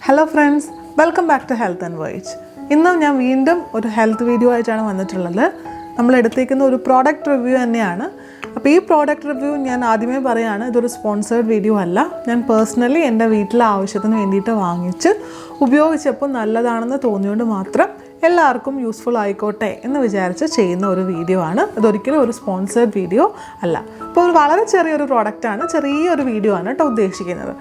Hello friends, welcome back to Health and Voyage. ഇന്നും ഞാൻ വീണ്ടും ഒരു ഹെൽത്ത് വീഡിയോ ആയിട്ടാണ് വന്നിട്ടുള്ളത്. നമ്മൾ എടുത്തേക്കുന്ന ഒരു പ്രോഡക്റ്റ് റിവ്യൂ തന്നെയാണ്. അപ്പോൾ ഈ പ്രോഡക്റ്റ് റിവ്യൂ ഞാൻ ആദ്യമേ പറയാണ്, ഇതൊരു സ്പോൺസേർഡ് വീഡിയോ അല്ല. ഞാൻ പേഴ്സണലി എൻ്റെ വീട്ടിലെ ആവശ്യത്തിന് വേണ്ടിയിട്ട് വാങ്ങിച്ച് ഉപയോഗിച്ചപ്പോൾ നല്ലതാണെന്ന് തോന്നിയോണ്ട് മാത്രം എല്ലാവർക്കും യൂസ്ഫുൾ ആയിക്കോട്ടെ എന്ന് വിചാരിച്ച് ചെയ്യുന്ന ഒരു വീഡിയോ ആണ്. ഇതൊരിക്കലും ഒരു സ്പോൺസേർഡ് വീഡിയോ അല്ല. അപ്പോൾ ഒരു വളരെ ചെറിയൊരു പ്രോഡക്റ്റാണ്, ചെറിയൊരു വീഡിയോ ആണ് കേട്ടോ ഉദ്ദേശിക്കുന്നത്.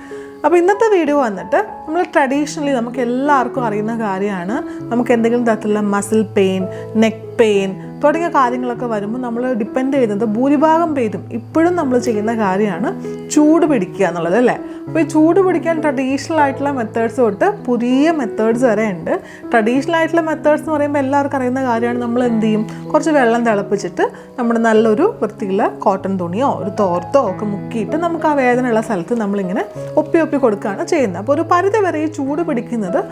അപ്പോൾ ഇന്നത്തെ വീഡിയോ വന്നിട്ട് നമ്മൾ ട്രഡീഷണലി നമുക്ക് എല്ലാവർക്കും അറിയുന്ന കാര്യമാണ്, നമുക്ക് എന്തെങ്കിലും തരത്തിലുള്ള മസിൽ പെയിൻ, നെക്ക് പെയിൻ തുടങ്ങിയ കാര്യങ്ങളൊക്കെ വരുമ്പോൾ നമ്മൾ ഡിപ്പെൻഡ് ചെയ്യുന്നത് ഭൂരിഭാഗം പേരും ഇപ്പോഴും നമ്മൾ ചെയ്യുന്ന കാര്യമാണ് ചൂട് പിടിക്കുക എന്നുള്ളത് അല്ലേ. അപ്പോൾ ഈ ചൂട് പിടിക്കാൻ ട്രഡീഷണൽ ആയിട്ടുള്ള മെത്തേഡ്സ് തൊട്ട് പുതിയ മെത്തേഡ്സ് വരെ ഉണ്ട്. ട്രഡീഷണൽ ആയിട്ടുള്ള മെത്തേഡ്സ് എന്ന് പറയുമ്പോൾ എല്ലാവർക്കും അറിയുന്ന കാര്യമാണ്, നമ്മൾ എന്ത് ചെയ്യും, കുറച്ച് വെള്ളം തിളപ്പിച്ചിട്ട് നമ്മുടെ നല്ലൊരു വൃത്തിയുള്ള കോട്ടൺ തുണിയോ ഒരു തോർത്തോ ഒക്കെ മുക്കിയിട്ട് നമുക്ക് ആ വേദനയുള്ള സ്ഥലത്ത് നമ്മളിങ്ങനെ ഒപ്പി കൊടുക്കുകയാണ് ചെയ്യുന്നത്. അപ്പോൾ ഒരു പരിധി വരെ ഈ ചൂട് പിടിക്കുന്നത്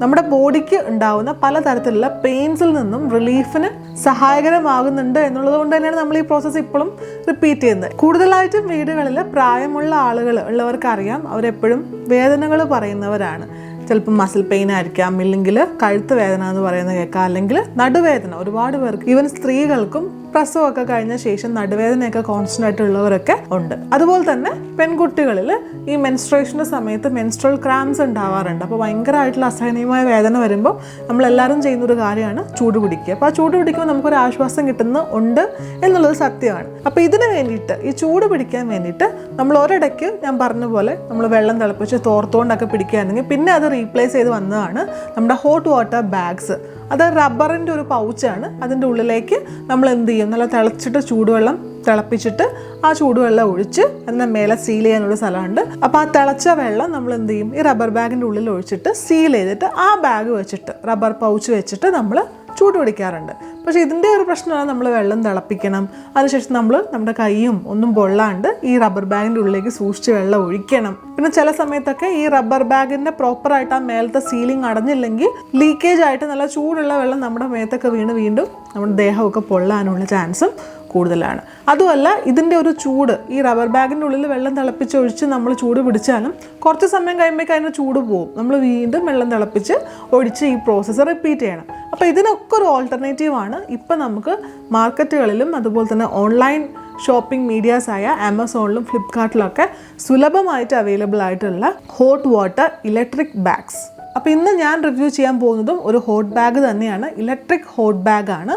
നമ്മുടെ ബോഡിക്ക് ഉണ്ടാവുന്ന പലതരത്തിലുള്ള പെയിൻസിൽ നിന്നും റിലീഫിന് സഹായകരമാകുന്നുണ്ട് എന്നുള്ളത് കൊണ്ട് തന്നെയാണ് നമ്മൾ ഈ പ്രോസസ്സ് ഇപ്പോഴും റിപ്പീറ്റ് ചെയ്യുന്നത്. കൂടുതലായിട്ടും വീടുകളിൽ പ്രായമുള്ള ആളുകൾ ഉള്ളവർക്ക് അറിയാം, അവരെപ്പോഴും വേദനകൾ പറയുന്നവരാണ്. ചിലപ്പോൾ മസിൽ പെയിൻ ആയിരിക്കാം, ഇല്ലെങ്കിൽ കഴുത്ത് വേദന എന്ന് പറയുന്നത് കേൾക്കാം, അല്ലെങ്കിൽ നടുവേദന. ഒരുപാട് പേർക്ക്, ഈവൻ സ്ത്രീകൾക്കും പ്രസവമൊക്കെ കഴിഞ്ഞ ശേഷം നടുവേദനയൊക്കെ കോൺസ്റ്റന്റ് ആയിട്ടുള്ളവരൊക്കെ ഉണ്ട്. അതുപോലെ തന്നെ പെൺകുട്ടികളിൽ ഈ മെൻസ്ട്രേഷൻ്റെ സമയത്ത് മെൻസ്ട്രൽ ക്രാംസ് ഉണ്ടാവാറുണ്ട്. അപ്പോൾ ഭയങ്കരമായിട്ടുള്ള അസഹനീയമായ വേദന വരുമ്പോൾ നമ്മളെല്ലാവരും ചെയ്യുന്നൊരു കാര്യമാണ് ചൂട് പിടിക്കുക. അപ്പോൾ ആ ചൂട് പിടിക്കുമ്പോൾ നമുക്കൊരു ആശ്വാസം കിട്ടുന്നുണ്ട് എന്നുള്ളത് സത്യമാണ്. അപ്പോൾ ഇതിന് വേണ്ടിയിട്ട്, ഈ ചൂട് പിടിക്കാൻ വേണ്ടിയിട്ട് നമ്മൾ ഒരിടയ്ക്ക് ഞാൻ പറഞ്ഞ പോലെ നമ്മൾ വെള്ളം തിളപ്പിച്ച് തോർത്തുകൊണ്ടൊക്കെ പിടിക്കുകയാണെങ്കിൽ പിന്നെ അത് റീപ്ലേസ് ചെയ്ത് വന്നതാണ് നമ്മുടെ ഹോട്ട് വാട്ടർ ബാഗ്സ്. അത് റബ്ബറിൻ്റെ ഒരു പൗച്ചാണ്. അതിൻ്റെ ഉള്ളിലേക്ക് നമ്മൾ എന്ത് ചെയ്യും, നല്ല തിളച്ചിട്ട് ചൂടുവെള്ളം തിളപ്പിച്ചിട്ട് ആ ചൂടുവെള്ളം ഒഴിച്ച് എന്നാൽ മേലെ സീൽ ചെയ്യാനുള്ള സ്ഥലമുണ്ട്. അപ്പോൾ ആ തിളച്ച വെള്ളം നമ്മൾ എന്ത് ചെയ്യും, ഈ റബ്ബർ ബാഗിൻ്റെ ഉള്ളിൽ ഒഴിച്ചിട്ട് സീൽ ചെയ്തിട്ട് ആ ബാഗ് വെച്ചിട്ട് റബ്ബർ പൗച്ച് വെച്ചിട്ട് നമ്മൾ ചൂട് പിടിക്കാറുണ്ട്. പക്ഷേ ഇതിൻ്റെ ഒരു പ്രശ്നമാണ്, നമ്മൾ വെള്ളം തിളപ്പിക്കണം, അതിനുശേഷം നമ്മൾ നമ്മുടെ കൈയും ഒന്നും പൊള്ളാണ്ട് ഈ റബ്ബർ ബാഗിൻ്റെ ഉള്ളിലേക്ക് സൂക്ഷിച്ച് വെള്ളം ഒഴിക്കണം. പിന്നെ ചില സമയത്തൊക്കെ ഈ റബ്ബർ ബാഗിൻ്റെ പ്രോപ്പറായിട്ട് ആ മേലത്തെ സീലിംഗ് അടഞ്ഞില്ലെങ്കിൽ ലീക്കേജ് ആയിട്ട് നല്ല ചൂടുള്ള വെള്ളം നമ്മുടെ മേത്തൊക്കെ വീണ്ടും നമ്മുടെ ദേഹമൊക്കെ പൊള്ളാനുള്ള ചാൻസും കൂടുതലാണ്. അതുമല്ല, ഇതിൻ്റെ ഒരു ചൂട്, ഈ റബ്ബർ ബാഗിൻ്റെ ഉള്ളിൽ വെള്ളം തിളപ്പിച്ചൊഴിച്ച് നമ്മൾ ചൂട് പിടിച്ചാലും കുറച്ച് സമയം കഴിയുമ്പോഴേക്കും അതിന് ചൂട് പോകും. നമ്മൾ വീണ്ടും വെള്ളം തിളപ്പിച്ച് ഒഴിച്ച് ഈ പ്രോസസ്സ് റിപ്പീറ്റ് ചെയ്യണം. അപ്പോൾ ഇതിനൊക്കെ ഒരു ഓൾട്ടർനേറ്റീവാണ് ഇപ്പം നമുക്ക് മാർക്കറ്റുകളിലും അതുപോലെ തന്നെ ഓൺലൈൻ ഷോപ്പിംഗ് മീഡിയാസായ ആമസോണിലും ഫ്ലിപ്കാർട്ടിലൊക്കെ സുലഭമായിട്ട് അവൈലബിൾ ആയിട്ടുള്ള ഹോട്ട് വാട്ടർ ഇലക്ട്രിക് ബാഗ്സ്. അപ്പോൾ ഇന്ന് ഞാൻ റിവ്യൂ ചെയ്യാൻ പോകുന്നതും ഒരു ഹോട്ട് ബാഗ് തന്നെയാണ്, ഇലക്ട്രിക് ഹോട്ട് ബാഗാണ്.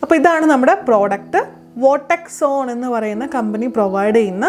അപ്പോൾ ഇതാണ് നമ്മുടെ പ്രോഡക്റ്റ്. വോട്ടക്സോൺ എന്ന് പറയുന്ന കമ്പനി പ്രൊവൈഡ് ചെയ്യുന്ന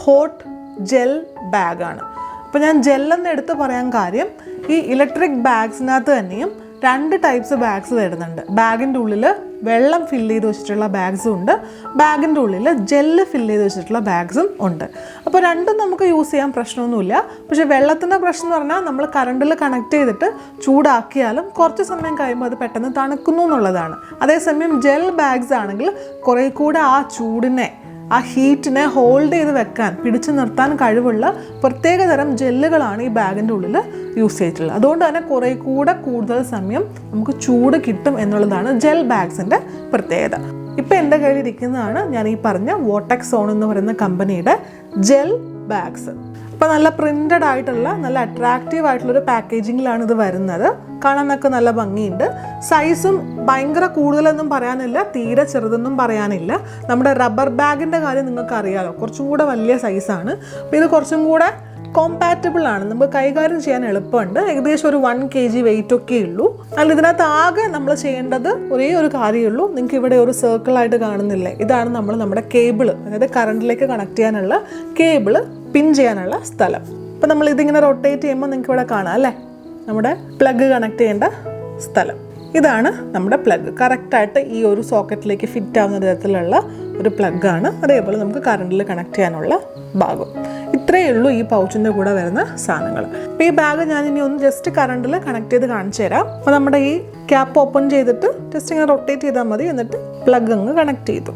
ഹോട്ട് ജെൽ ബാഗാണ്. അപ്പോൾ ഞാൻ ജെല്ലെന്ന് എടുത്ത് പറയാൻ കാര്യം, ഈ ഇലക്ട്രിക് ബാഗ്സിനകത്ത് തന്നെയും 2 ടൈപ്സ് ബാഗ്സ് വരുന്നുണ്ട്. ബാഗിൻ്റെ ഉള്ളിൽ വെള്ളം ഫില്ല് ചെയ്ത് വെച്ചിട്ടുള്ള ബാഗ്സും ഉണ്ട്, ബാഗിൻ്റെ ഉള്ളിൽ ജെല്ല് ഫില്ല് ചെയ്ത് വെച്ചിട്ടുള്ള ബാഗ്സും ഉണ്ട്. അപ്പോൾ രണ്ടും നമുക്ക് യൂസ് ചെയ്യാൻ പ്രശ്നമൊന്നുമില്ല. പക്ഷേ വെള്ളത്തിൻ്റെ പ്രശ്നം എന്ന് പറഞ്ഞാൽ നമ്മൾ കറണ്ടിൽ കണക്ട് ചെയ്തിട്ട് ചൂടാക്കിയാലും കുറച്ച് സമയം കഴിയുമ്പോൾ അത് പെട്ടെന്ന് തണുക്കുന്നു എന്നുള്ളതാണ്. അതേസമയം ജെൽ ബാഗ്സ് ആണെങ്കിൽ കുറേ കൂടെ ആ ചൂടിനെ, ആ ഹീറ്റിനെ ഹോൾഡ് ചെയ്ത് വെക്കാൻ, പിടിച്ചു നിർത്താൻ കഴിവുള്ള പ്രത്യേകതരം ജെല്ലുകളാണ് ഈ ബാഗിൻ്റെ ഉള്ളിൽ യൂസ് ചെയ്തിട്ടുള്ളത്. അതുകൊണ്ട് തന്നെ കുറേ കൂടെ കൂടുതൽ സമയം നമുക്ക് ചൂട് കിട്ടും എന്നുള്ളതാണ് ജെൽ ബാഗ്സിൻ്റെ പ്രത്യേകത. ഇപ്പം എൻ്റെ കയ്യിൽ ഇരിക്കുന്നതാണ് ഞാൻ ഈ പറഞ്ഞ വോട്ടക്സോൺ എന്ന് പറയുന്ന കമ്പനിയുടെ ജെൽ ബാഗ്സ്. അപ്പോൾ നല്ല പ്രിൻ്റഡ് ആയിട്ടുള്ള നല്ല അട്രാക്റ്റീവ് ആയിട്ടുള്ളൊരു പാക്കേജിങ്ങിലാണ് ഇത് വരുന്നത്. കാണാനൊക്കെ നല്ല ഭംഗിയുണ്ട്. സൈസും ഭയങ്കര കൂടുതലൊന്നും പറയാനില്ല, തീരെ ചെറുതൊന്നും പറയാനില്ല. നമ്മുടെ റബ്ബർ ബാഗിൻ്റെ കാര്യം നിങ്ങൾക്ക് അറിയാമല്ലോ, കുറച്ചും കൂടെ വലിയ സൈസാണ്. അപ്പോൾ ഇത് കുറച്ചും കൂടെ കോമ്പാറ്റബിൾ ആണ്, നമുക്ക് കൈകാര്യം ചെയ്യാൻ എളുപ്പമുണ്ട്. ഏകദേശം ഒരു 1 kg വെയിറ്റ് ഒക്കെ ഉള്ളൂ. അല്ല, ഇതിനകത്ത് ആകെ നമ്മൾ ചെയ്യേണ്ടത് ഒരേ ഒരു കാര്യമുള്ളൂ. നിങ്ങൾക്ക് ഇവിടെ ഒരു സർക്കിളായിട്ട് കാണുന്നില്ലേ, ഇതാണ് നമ്മുടെ കേബിള്, അതായത് കറണ്ടിലേക്ക് കണക്ട് ചെയ്യാനുള്ള കേബിള് പിൻ ചെയ്യാനുള്ള സ്ഥലം. അപ്പോൾ നമ്മൾ ഇതിങ്ങനെ റൊട്ടേറ്റ് ചെയ്യുമ്പോൾ നിങ്ങൾക്ക് ഇവിടെ കാണാം അല്ലേ, നമ്മുടെ പ്ലഗ് കണക്ട് ചെയ്യേണ്ട സ്ഥലം. ഇതാണ് നമ്മുടെ പ്ലഗ്. കറക്റ്റായിട്ട് ഈ ഒരു സോക്കറ്റിലേക്ക് ഫിറ്റ് ആവുന്ന തരത്തിലുള്ള ഒരു പ്ലഗാണ്. അതേപോലെ നമുക്ക് കറണ്ടിൽ കണക്ട് ചെയ്യാനുള്ള ഭാഗം. ഇത്രയേ ഉള്ളൂ ഈ പൗച്ചിൻ്റെ കൂടെ വരുന്ന സാധനങ്ങൾ. അപ്പോൾ ഈ ബാഗ് ഞാൻ ഇനി ഒന്ന് ജസ്റ്റ് കറണ്ടിൽ കണക്ട് ചെയ്ത് കാണിച്ചു തരാം. അപ്പോൾ നമ്മുടെ ഈ ക്യാപ്പ് ഓപ്പൺ ചെയ്തിട്ട് ജസ്റ്റ് ഇങ്ങനെ റൊട്ടേറ്റ് ചെയ്താൽ മതി, എന്നിട്ട് പ്ലഗ് അങ്ങ് കണക്ട് ചെയ്തു.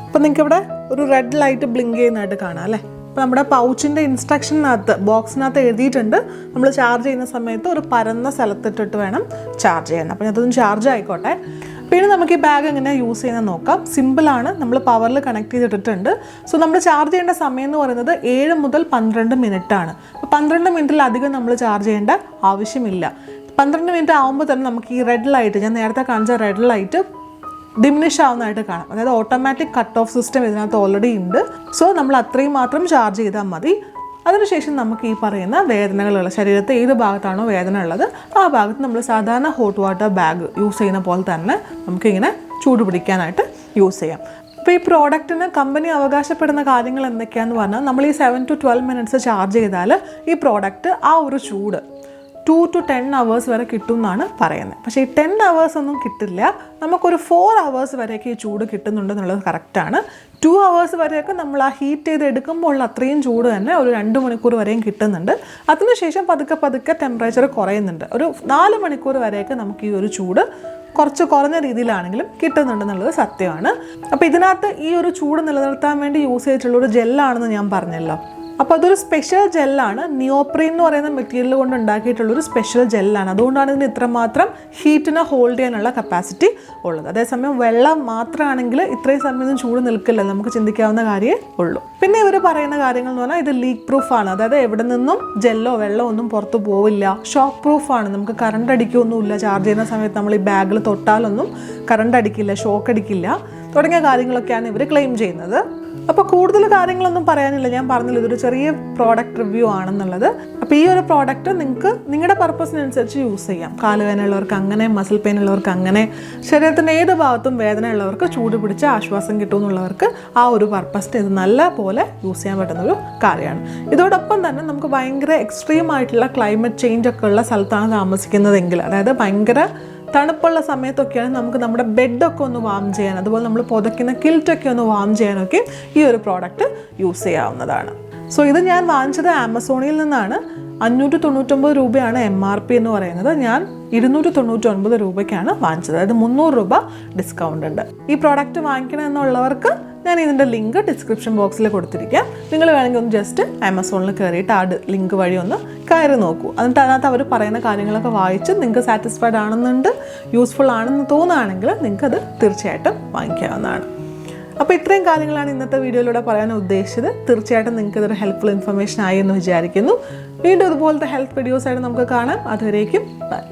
അപ്പോൾ നിങ്ങൾക്ക് ഇവിടെ ഒരു റെഡ് ലൈറ്റ് ബ്ലിങ്ക് ചെയ്യുന്നതായിട്ട് കാണാം അല്ലേ. അപ്പോൾ നമ്മുടെ പൗച്ചിൻ്റെ ഇൻസ്ട്രക്ഷനകത്ത് ബോക്സിനകത്ത് എഴുതിയിട്ടുണ്ട്, നമ്മൾ ചാർജ് ചെയ്യുന്ന സമയത്ത് ഒരു പരന്ന സ്ഥലത്തിട്ടിട്ട് വേണം ചാർജ് ചെയ്യാൻ. അപ്പോൾ അതൊന്ന് ചാർജ് ആയിക്കോട്ടെ. പിന്നെ നമുക്ക് ഈ ബാഗ് എങ്ങനെ യൂസ് ചെയ്യുന്നത് നോക്കാം. സിമ്പിളാണ്, നമ്മൾ പവറിൽ കണക്ട് ചെയ്തിട്ടുണ്ട്. സോ നമ്മൾ ചാർജ് ചെയ്യേണ്ട സമയം എന്ന് പറയുന്നത് 7 മുതൽ 12 മിനിറ്റ് ആണ്. അപ്പോൾ 12 മിനിറ്റിലധികം നമ്മൾ ചാർജ് ചെയ്യേണ്ട ആവശ്യമില്ല. 12 മിനിറ്റ് ആകുമ്പോൾ തന്നെ നമുക്ക് ഈ റെഡ് ലൈറ്റ്, ഞാൻ നേരത്തെ കാണിച്ച റെഡ് ലൈറ്റ് ഡിമിനിഷ് ആവുന്നതായിട്ട് കാണാം. അതായത് ഓട്ടോമാറ്റിക് കട്ട് ഓഫ് സിസ്റ്റം ഇതിനകത്ത് ഓൾറെഡി ഉണ്ട്. സോ നമ്മൾ അത്രയും മാത്രം ചാർജ് ചെയ്താൽ മതി. അതിനുശേഷം നമുക്ക് ഈ പറയുന്ന വേദനകളുള്ള ശരീരത്തെ ഏത് ഭാഗത്താണോ വേദന ഉള്ളത് ആ ഭാഗത്ത് നമ്മൾ സാധാരണ ഹോട്ട് വാട്ടർ ബാഗ് യൂസ് ചെയ്യുന്ന പോലെ തന്നെ നമുക്കിങ്ങനെ ചൂട് പിടിക്കാനായിട്ട് യൂസ് ചെയ്യാം. അപ്പോൾ ഈ പ്രോഡക്റ്റിന് കമ്പനി അവകാശപ്പെടുന്ന കാര്യങ്ങൾ എന്തൊക്കെയാണെന്ന് പറഞ്ഞാൽ, നമ്മൾ ഈ 7 to 12 മിനിറ്റ്സ് ചാർജ് ചെയ്താൽ ഈ പ്രോഡക്റ്റ് ആ ഒരു ചൂട് 2 to 10 hours വരെ കിട്ടും എന്നാണ് പറയുന്നത്. പക്ഷേ ഈ 10 hours ഒന്നും കിട്ടില്ല, നമുക്കൊരു 4 hours വരെയൊക്കെ ഈ ചൂട് കിട്ടുന്നുണ്ടെന്നുള്ളത് കറക്റ്റാണ്. 2 hours വരെയൊക്കെ നമ്മൾ ആ ഹീറ്റ് ചെയ്ത് എടുക്കുമ്പോൾ അത്രയും ചൂട് തന്നെ ഒരു 2 മണിക്കൂർ വരെയും കിട്ടുന്നുണ്ട്. അതിനുശേഷം പതുക്കെ ടെമ്പറേച്ചർ കുറയുന്നുണ്ട്. ഒരു 4 മണിക്കൂർ വരെയൊക്കെ നമുക്ക് ഈ ഒരു ചൂട് കുറച്ച് കുറഞ്ഞ രീതിയിലാണെങ്കിലും കിട്ടുന്നുണ്ടെന്നുള്ളത് സത്യമാണ്. അപ്പോൾ ഇതിനകത്ത് ഈ ഒരു ചൂട് നിലനിർത്താൻ വേണ്ടി യൂസ് ചെയ്തിട്ടുള്ളൊരു ജെല്ലാണെന്ന് ഞാൻ പറഞ്ഞല്ലോ. അപ്പോൾ അതൊരു സ്പെഷ്യൽ ജെല്ലാണ്. നിയോപ്രീൻ എന്ന് പറയുന്ന മെറ്റീരിയൽ കൊണ്ട് ഉണ്ടാക്കിയിട്ടുള്ളൊരു സ്പെഷ്യൽ ജെല്ലാണ്. അതുകൊണ്ടാണ് ഇതിന് ഇത്രമാത്രം ഹീറ്റിനെ ഹോൾഡ് ചെയ്യാനുള്ള കപ്പാസിറ്റി ഉള്ളത്. അതേസമയം വെള്ളം മാത്രമാണെങ്കിൽ ഇത്രയും സമയം ചൂട് നിൽക്കില്ല, നമുക്ക് ചിന്തിക്കാവുന്ന കാര്യമേ ഉള്ളൂ. പിന്നെ ഇവർ പറയുന്ന കാര്യങ്ങൾ എന്ന് പറഞ്ഞാൽ ഇത് ലീക്ക് പ്രൂഫാണ്. അതായത് എവിടെ നിന്നും ജെല്ലോ വെള്ളമോ ഒന്നും പുറത്തു പോവില്ല. ഷോക്ക് പ്രൂഫാണ്, നമുക്ക് കറണ്ട് അടിക്കുകയൊന്നുമില്ല. ചാർജ് ചെയ്യുന്ന സമയത്ത് നമ്മൾ ഈ ബാഗിൽ തൊട്ടാലൊന്നും കറണ്ട് അടിക്കില്ല, ഷോക്ക് അടിക്കില്ല തുടങ്ങിയ കാര്യങ്ങളൊക്കെയാണ് ഇവർ ക്ലെയിം ചെയ്യുന്നത്. അപ്പോൾ കൂടുതൽ കാര്യങ്ങളൊന്നും പറയാനില്ല. ഞാൻ പറഞ്ഞില്ല, ഇതൊരു ചെറിയ പ്രോഡക്റ്റ് റിവ്യൂ ആണെന്നുള്ളത്. അപ്പോൾ ഈ ഒരു പ്രോഡക്റ്റ് നിങ്ങൾക്ക് നിങ്ങളുടെ പർപ്പസിനനുസരിച്ച് യൂസ് ചെയ്യാം. കാലുവേദന ഉള്ളവർക്ക് അങ്ങനെ, മസിൽ പെയിൻ ഉള്ളവർക്ക് അങ്ങനെ, ശരീരത്തിൻ്റെ ഏത് ഭാഗത്തും വേദന ഉള്ളവർക്ക് ചൂട് പിടിച്ച് ആശ്വാസം കിട്ടുമെന്നുള്ളവർക്ക് ആ ഒരു പർപ്പസിന് ഇത് നല്ല പോലെ യൂസ് ചെയ്യാൻ പറ്റുന്നൊരു കാര്യമാണ്. ഇതോടൊപ്പം തന്നെ നമുക്ക് ഭയങ്കര എക്സ്ട്രീം ആയിട്ടുള്ള ക്ലൈമറ്റ് ചേഞ്ച് ഒക്കെ ഉള്ള സ്ഥലത്താണ് താമസിക്കുന്നതെങ്കിൽ, അതായത് ഭയങ്കര തണുപ്പുള്ള സമയത്തൊക്കെയാണ് നമുക്ക് നമ്മുടെ ബെഡൊക്കെ ഒന്ന് വാം ചെയ്യാൻ, അതുപോലെ നമ്മൾ പുതയ്ക്കുന്ന കിൽറ്റൊക്കെ ഒന്ന് വാം ചെയ്യാനൊക്കെ ഈ ഒരു പ്രോഡക്റ്റ് യൂസ് ചെയ്യാവുന്നതാണ്. സോ ഇത് ഞാൻ വാങ്ങിച്ചത് ആമസോണിൽ നിന്നാണ്. 599 രൂപയാണ് MRP എന്ന് പറയുന്നത്. ഞാൻ 299 രൂപയ്ക്കാണ് വാങ്ങിച്ചത്. അതായത് 300 രൂപ ഡിസ്കൗണ്ട് ഉണ്ട്. ഈ പ്രോഡക്റ്റ് വാങ്ങിക്കണമെന്നുള്ളവർക്ക് ഞാൻ ഇതിൻ്റെ ലിങ്ക് ഡിസ്ക്രിപ്ഷൻ ബോക്സിൽ കൊടുത്തിരിക്കാം. നിങ്ങൾ വേണമെങ്കിൽ ഒന്ന് ജസ്റ്റ് ആമസോണിൽ കയറിയിട്ട് ആ ലിങ്ക് വഴി ഒന്ന് കയറി നോക്കൂ. എന്നിട്ട് അതിനകത്ത് അവർ പറയുന്ന കാര്യങ്ങളൊക്കെ വായിച്ച് നിങ്ങൾക്ക് സാറ്റിസ്ഫൈഡ് ആണെന്നുണ്ട്, യൂസ്ഫുൾ ആണെന്ന് തോന്നുകയാണെങ്കിൽ നിങ്ങൾക്കത് തീർച്ചയായിട്ടും വാങ്ങിക്കാവുന്നതാണ്. അപ്പോൾ ഇത്രയും കാര്യങ്ങളാണ് ഇന്നത്തെ വീഡിയോയിലൂടെ പറയാൻ ഉദ്ദേശിച്ചത്. തീർച്ചയായിട്ടും നിങ്ങൾക്ക് ഇതൊരു ഹെൽപ്ഫുൾ ഇൻഫർമേഷൻ ആയി എന്ന് വിചാരിക്കുന്നു. വീണ്ടും ഇതുപോലത്തെ ഹെൽത്ത് വീഡിയോസായിട്ട് നമുക്ക് കാണാം. അതുവരേക്കും ബൈ.